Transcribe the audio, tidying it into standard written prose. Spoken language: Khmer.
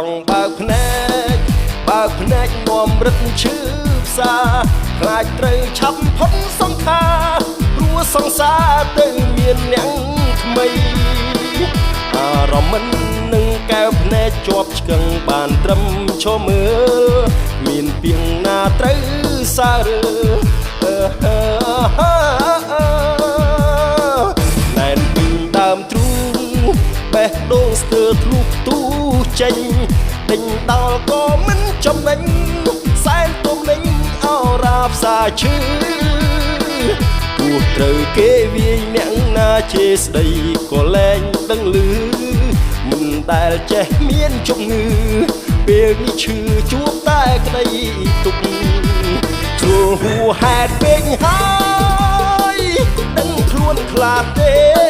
ង់បើកភ្នែកនាំរឹតឈឺផ្សាខ្លាចត្រូវឆាប់ផុតសង្ខារព្រោះសង្សារទៅមានអ្នកថ្មីអារម្មណ៍នឹងកែវភ្នែកជាប់ឆ្កឹងបានត្រឹមឈរមើលមានពីងណាត្រូវសារណែនពីងដើមទ្រូងបេះដូងស្ទើរធ្លុះទូចេញដេញដល់ក៏មិនចំណេញសែនទុំលេងអរាផ្សាឈឺទោះត្រូវគេវាយអ្នកណាជេរស្ដីក៏លែងដឹងឮមិនដែលចេះមានជំងឺពេលនេះឈឺជួបតែក្តីទុក្ខជួហួហេតុពេកហើយដឹងខ្លួនខ្លាចទេ